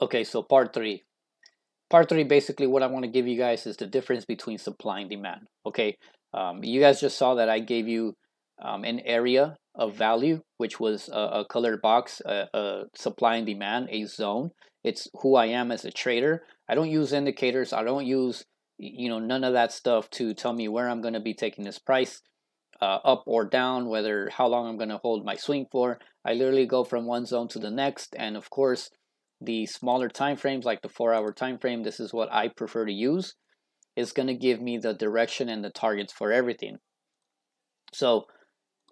Okay, so part three. Part three, basically, what I want to give you guys is the difference between supply and demand. Okay, you guys just saw that I gave you an area of value, which was a colored box, a supply and demand, a zone. It's who I am as a trader. I don't use indicators. I don't use, none of that stuff to tell me where I'm going to be taking this price, up or down, whether how long I'm going to hold my swing for. I literally go from one zone to the next, and of course, the smaller time frames, like the 4 hour time frame, this is what I prefer to use. Is going to give me the direction and the targets for everything. So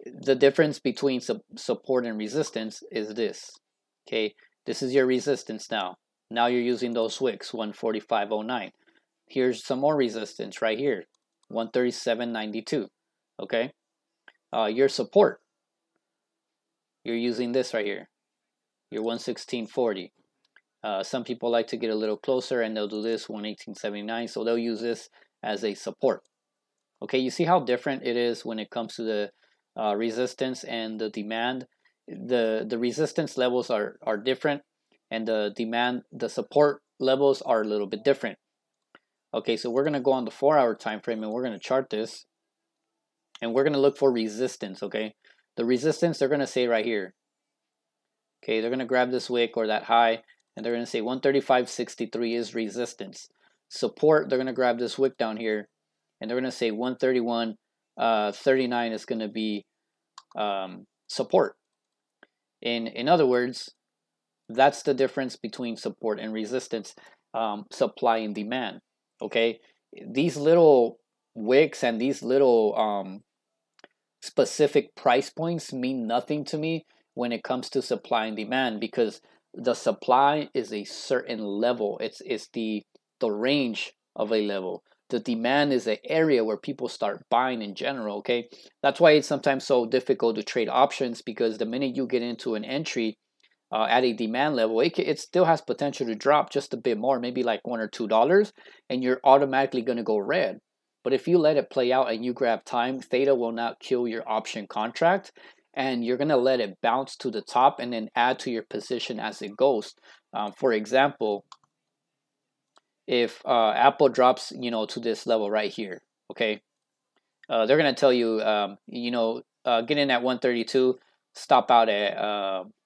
the difference between support and resistance is this. Okay, this is your resistance now. Now you're using those wicks, 145.09. Here's some more resistance right here, 137.92. Okay, your support, you're using this right here, your 116.40. Some people like to get a little closer and they'll do this 118.79, so they'll use this as a support. Okay, you see how different it is when it comes to the resistance and the demand. The resistance levels are different, and the support levels are a little bit different. Okay, so we're going to go on the 4 hour time frame and we're going to chart this, and we're going to look for resistance. Okay, the resistance, they're going to say right here. Okay, they're going to grab this wick or that high, and they're going to say 135.63 is resistance. Support, they're going to grab this wick down here, and they're going to say 131.39 is going to be support. In other words, that's the difference between support and resistance, supply and demand. Okay, these little wicks and these little specific price points mean nothing to me when it comes to supply and demand, because the supply is a certain level. It's the range of a level. The demand is an area where people start buying in general. Okay, that's why it's sometimes so difficult to trade options, because the minute you get into an entry at a demand level, it still has potential to drop just a bit more, maybe like $1 or $2, and you're automatically going to go red. But if you let it play out and you grab time, theta will not kill your option contract, and you're going to let it bounce to the top and then add to your position as it goes. For example, if Apple drops, to this level right here, okay, they're going to tell you, get in at 132, stop out at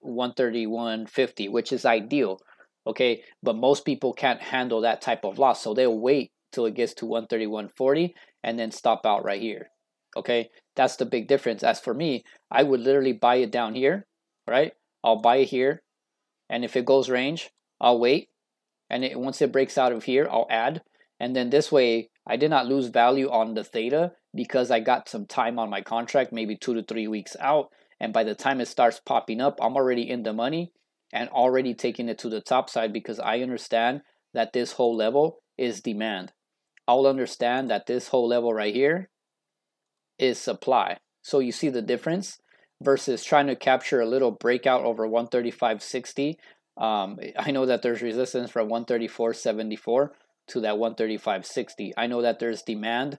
131.50, which is ideal, okay? But most people can't handle that type of loss, so they'll wait till it gets to 131.40 and then stop out right here. Okay, that's the big difference. As for me, I would literally buy it down here, right? I'll buy it here, and if it goes range, I'll wait, and once it breaks out of here, I'll add, and then this way I did not lose value on the theta because I got some time on my contract, maybe 2 to 3 weeks out, and by the time it starts popping up, I'm already in the money and already taking it to the top side, because I understand that this whole level is demand. I'll understand that this whole level right here is supply. So you see the difference versus trying to capture a little breakout over 135.60. I know that there's resistance from 134.74 to that 135.60. I know that there's demand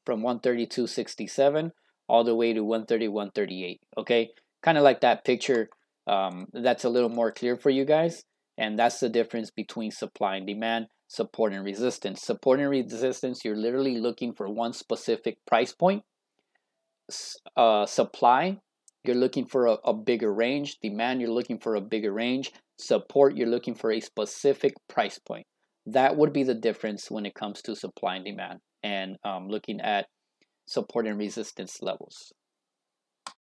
from 132.67 all the way to 131.38. Okay, kind of like that picture. That's a little more clear for you guys, and that's the difference between supply and demand, support and resistance. Support and resistance, you're literally looking for one specific price point. Supply, you're looking for a bigger range. Demand, you're looking for a bigger range. Support, you're looking for a specific price point. That would be the difference when it comes to supply and demand, and looking at support and resistance levels.